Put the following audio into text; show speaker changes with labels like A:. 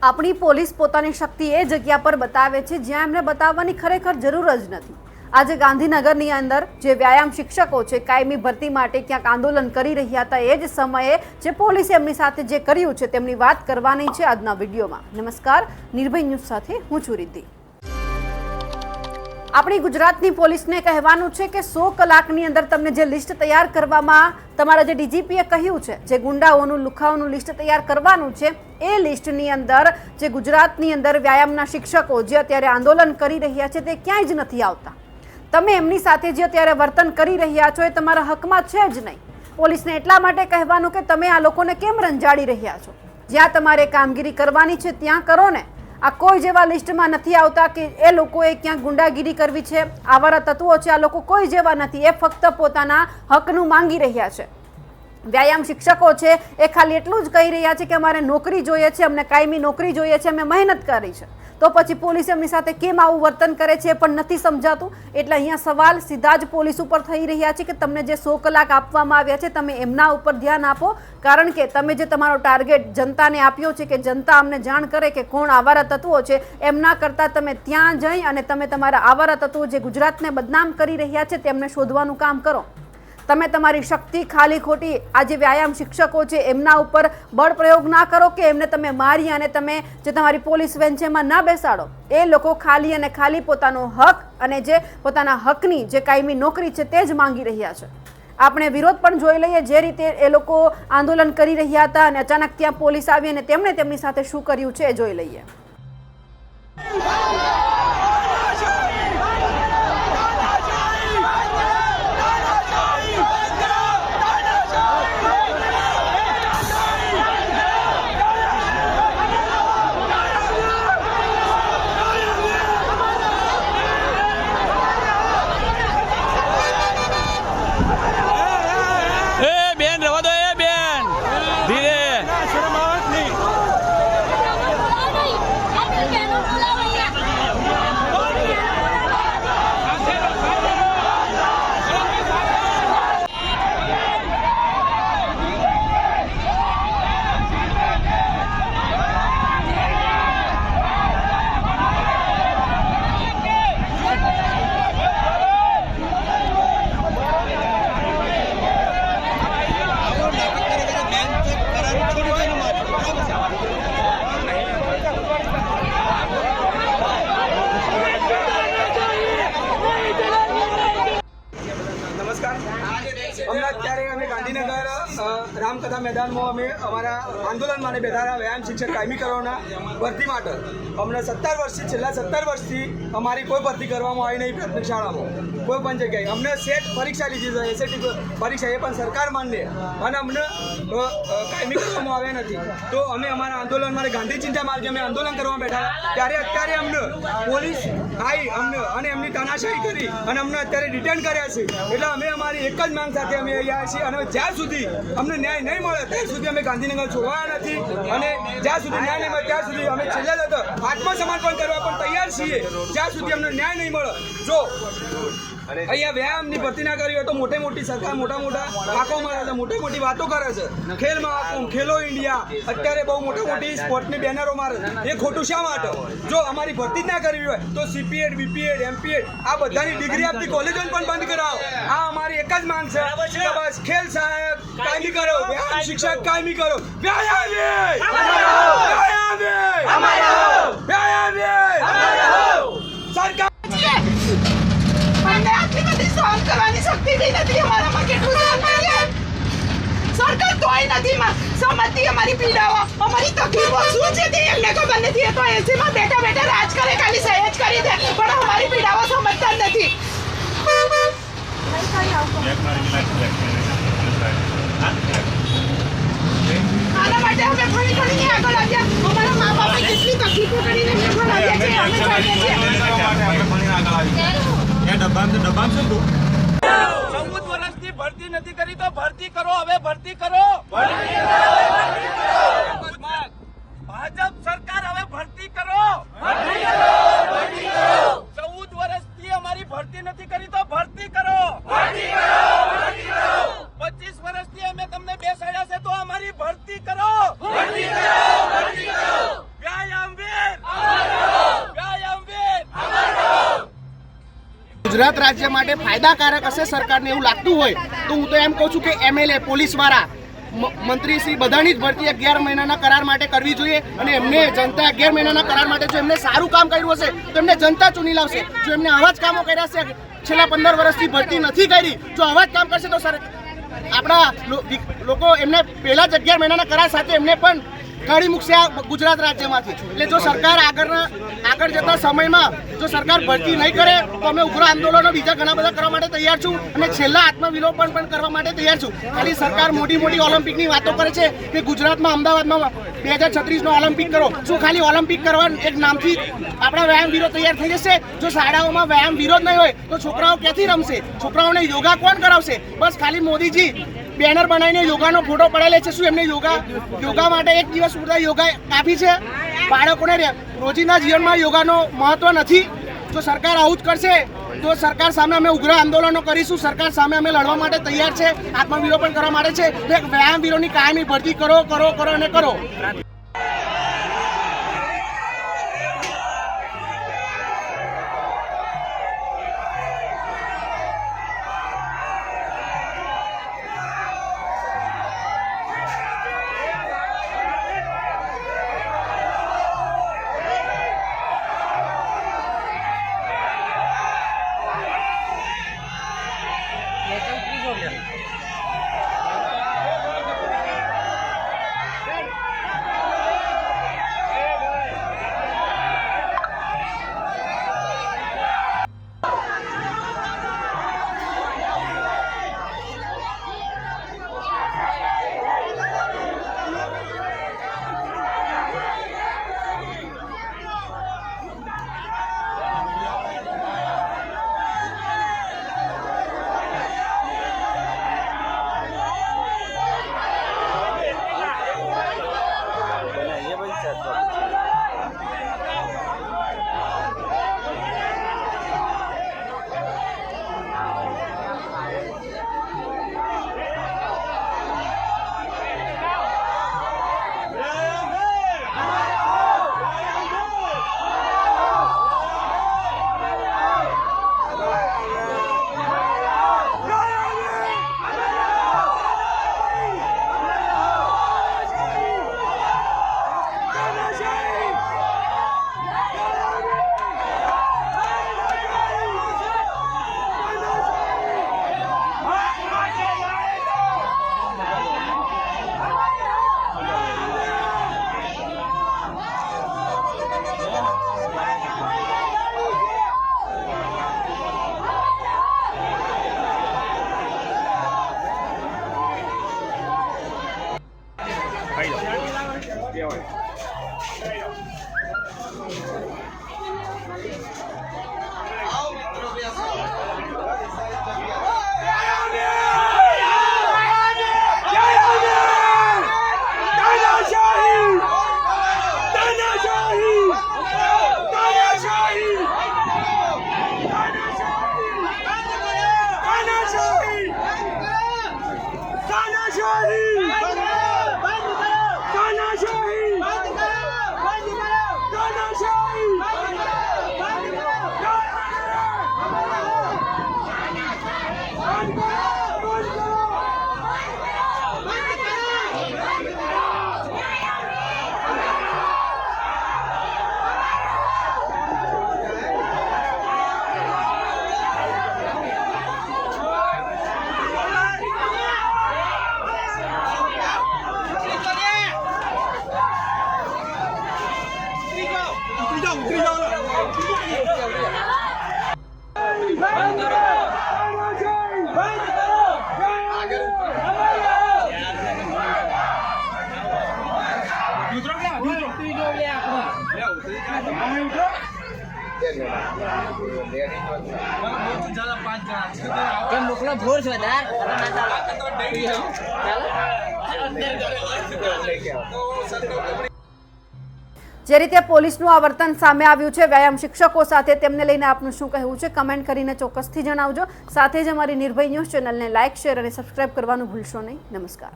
A: આપણી પોલીસ પોતાની શક્તિ એ જગ્યા પર બતાવે છે જ્યાં એમને બતાવવાની ખરેખર જરૂર જ નથી। આજે ગાંધીનગરની અંદર જે વ્યાયામ શિક્ષકો છે કાયમી ભરતી માટે ક્યાંક આંદોલન કરી રહ્યા હતા એ જ સમયે જે પોલીસે એમની સાથે જે કર્યું છે તેમની વાત કરવાની છે આજના વિડીયોમાં। નમસ્કાર, નિર્ભય ન્યૂઝ સાથે હું છું રિદ્ધિ। આપણી ગુજરાતની પોલીસને કહેવાનું છે કે 100 કલાકની અંદર તમને જે લિસ્ટ તૈયાર કરવામાં તમારા જે ડીજીપીએ કહ્યું છે, જે ગુંડાઓનું લુખાઓનું લિસ્ટ તૈયાર કરવાનું છે, એ લિસ્ટની અંદર જે ગુજરાતની અંદર વ્યાયામના શિક્ષકો જે અત્યારે આંદોલન કરી રહ્યા છે તે ક્યાંય જ નથી આવતા। તમે એમની સાથે જે અત્યારે વર્તન કરી રહ્યા છો એ તમારા હકમાં છે જ નહીં। પોલીસને એટલા માટે કહેવાનું કે તમે આ લોકોને કેમ રંજાડી રહ્યા છો? જ્યાં તમારે કામગીરી કરવાની છે ત્યાં કરો ને। આ કોઈ જેવા લિસ્ટમાં નથી આવતા કે એ લોકોએ ક્યાંક ગુંડાગીરી કરવી છે, આવારા તત્વો છે, આ લોકો કોઈ જેવા નથી। એ ફક્ત પોતાના હકનું માંગી રહ્યા છે। વ્યાયામ શિક્ષકો છે એ ખાલી એટલું જ કહી રહ્યા છે કે અમારે નોકરી જોઈએ છે, અમને કાયમી નોકરી જોઈએ છે, અમે મહેનત કરી છે। તો પછી પોલીસ એમની સાથે કેમ આવું વર્તન કરે છે એ પણ નથી સમજાતું। એટલે અહીંયા સવાલ સીધા જ પોલીસ ઉપર થઈ રહ્યા છે કે તમને જે 100 કલાક આપવામાં આવ્યા છે તમે એમના ઉપર ધ્યાન આપો, કારણ કે તમે જે તમારો ટાર્ગેટ જનતાને આપ્યો છે કે જનતા અમને જાણ કરે કે કોણ આવારા તત્વો છે, એમના કરતાં તમે ત્યાં જઈ અને તમે તમારા આવારા તત્વો જે ગુજરાતને બદનામ કરી રહ્યા છે તેમને શોધવાનું કામ કરો। તમે તમારી શક્તિ ખાલી ખોટી આ જે વ્યાયામ શિક્ષકો છે એમના ઉપર બળ પ્રયોગ ના કરો કે એમને તમે મારી અને તમે જે તમારી પોલીસ વેન છે એમાં ના બેસાડો। એ લોકો ખાલી અને ખાલી પોતાનો હક અને જે પોતાના હકની જે કાયમી નોકરી છે તે જ માંગી રહ્યા છે। આપણે વિરોધ પણ જોઈ લઈએ, જે રીતે એ લોકો આંદોલન કરી રહ્યા હતા અને અચાનક ત્યાં પોલીસ આવી અને તેમણે તેમની સાથે શું કર્યું છે એ જોઈ લઈએ।
B: અમે ગાંધીનગર રામકથા મેદાનમાં અમે અમારા આંદોલન માટે બેઠા રહ્યા વ્યાયામ શિક્ષક કાયમી કરવાના ભરતી માટે। અમને 17 વર્ષથી છેલ્લા 17 વર્ષથી અમારી કોઈ ભરતી કરવામાં આવી નહીં। પ્રાથમિક શાળામાં કોઈ પણ જગ્યાએ અમને સેટ પરીક્ષા લીધી છે, એસએટી પરીક્ષા, એ પણ સરકાર માન્ય, અને અમને કાયમી કરવામાં આવ્યા નથી। તો અમે અમારા આંદોલન માટે ગાંધી ચિંતા માર્ગે અમે આંદોલન કરવા બેઠા, ત્યારે અત્યારે અમને પોલીસ આવી અમને અને એમની તાનાશાહી કરી અને અમને અત્યારે રિટર્ન કર્યા છે। એટલે અમે અમારી એક જ માંગ સાથે અમે અહીંયા છીએ અને જ્યાં સુધી અમને ન્યાય નહીં મળે ત્યાં સુધી અમે ગાંધીનગર છોડવાના નથી, અને જ્યાં સુધી ન્યાય નહીં મળે ત્યાં સુધી અમે છેલ્લે તો આત્મસમર્પણ કરવા પણ તૈયાર છીએ જ્યાં સુધી અમને ન્યાય નહીં મળે। જો અહીંયા વ્યાયામની ભરતી ના કરી હોય તો મોટી મોટી સરકાર મોટા આંખો મારે છે, મોટી મોટી વાતો કરે છે। ખેલ મહાકુંભ, ખેલો ઇન્ડિયા, અત્યારે બહુ મોટી સ્પોર્ટની બેનરો મારે છે। એ ખોટું શા માટે? જો અમારી ભરતી જ ના કરવી હોય તો સીપીએડ, બીપીએડ, એમપીએડ આ બધાની ડિગ્રી આપતી કોલેજો પણ બંધ કરાવો। આ અમારી એક જ માંગ છે કે બસ ખેલ સાહેબ કાયમી કરો, વ્યાયામ શિક્ષક કાયમી કરો। સરકાર
C: કરવાની શક્તિ બી નથી અમારામાં। કેટલું સરકાર કોઈ નથી સમજતી અમારી પીડાઓ, અમારી તકલીફો શું છે તે એમને ખબર નથી। એ તો એસીમાં બેઠા બેઠા રાજ કરે, ખાલી સહેજ કરી દે, પણ અમારી પીડાઓ સમજતા નથી। આના માટે અમે ફરી આગળ આવ્યા। અમારા મા બાપે કેટલી તકલીફો કરીને એમને ભણાવ્યા છે, અમે જાણીએ છીએ।
D: 14 વર્ષથી ભરતી નથી કરી તો ભરતી કરો, હવે ભરતી કરો। ભાજપ સરકાર હવે ભરતી કરો। 14 વર્ષથી અમારી ભરતી નથી કરી તો ભરતી કરો। 25 વર્ષથી અમે તમને બેસાડ્યા છે તો અમારી ભરતી કરો। વ્યાયામ
E: ગુજરાત રાજ્ય માટે ફાયદાકારક હશે સરકારને એવું લાગતું હોય તો હું તો એમ કહું છું કે MLA પોલીસવાળા મંત્રી શ્રી બધાની જ ભરતી 11 મહિનાના કરાર માટે કરવી જોઈએ અને એમને જનતા 11 મહિનાના કરાર માટે જો એમને સારું કામ કર્યું હશે તો એમને જનતા ચૂની લાવશે. જો એમને આવા જ કામો કર્યા છે છેલ્લા 15 વર્ષથી ભરતી નથી કરી, જો આવા જ કામ કરશે તો સર આપણા લોકો એમને પહેલા જ 11 મહિનાના કરાર સાથે એમને પણ કાઢી મૂકશે આ ગુજરાત રાજ્યમાંથી. એટલે જો સરકાર આગળ જતા સમયમાં જો સરકાર ભરતી નહીં કરે તો અમે ઉગ્ર આંદોલનો બીજા ઘણા બધા કરવા માટે તૈયાર છું અને છેલ્લા આત્મવિલોપન પણ કરવા માટે તૈયાર છું. ખાલી સરકાર મોટી ઓલિમ્પિકની વાતો કરે છે કે ગુજરાતમાં અમદાવાદમાં 2036નો ઓલિમ્પિક કરો. શું ખાલી ઓલિમ્પિક કરવા એક નામથી આપણા વ્યાયામવીરો તૈયાર થઈ જશે? જો શાળાઓમાં વ્યાયામવીરો જ નહીં હોય તો છોકરાઓ ક્યાંથી રમશે? છોકરાઓને યોગા કોણ કરાવશે? બસ ખાલી મોદીજી બેનર બનાવીને યોગાનો ફોટો પડાવી લે છે. શું એમને યોગા માટે એક દિવસ પૂરતા યોગા કાફી છે? બાળકોને રોજિંદા જીવનમાં યોગાનો મહત્વ નથી. જો સરકાર આવું જ કરશે તો સરકાર સામે અમે ઉગ્ર આંદોલનો કરીશું. સરકાર સામે અમે લડવા માટે તૈયાર છે, આત્મવિલોપન કરવા માટે છે. તો એક વ્યાયામવીરોની કાયમી ભરતી કરો અને કરો.
F: મોકલો ભોર છો યાર
A: જે રીતે પોલીસનું આ વર્તન સામે આવ્યું છે વ્યાયામ શિક્ષકો સાથે, તેમને લઈને આપનું શું કહેવું છે કમેન્ટ કરીને ચોક્કસથી જણાવજો. સાથે જ અમારી નિર્ભય ન્યૂઝ ચેનલને લાઇક, શેર અને સબસ્ક્રાઇબ કરવાનું ભૂલશો નહીં. નમસ્કાર.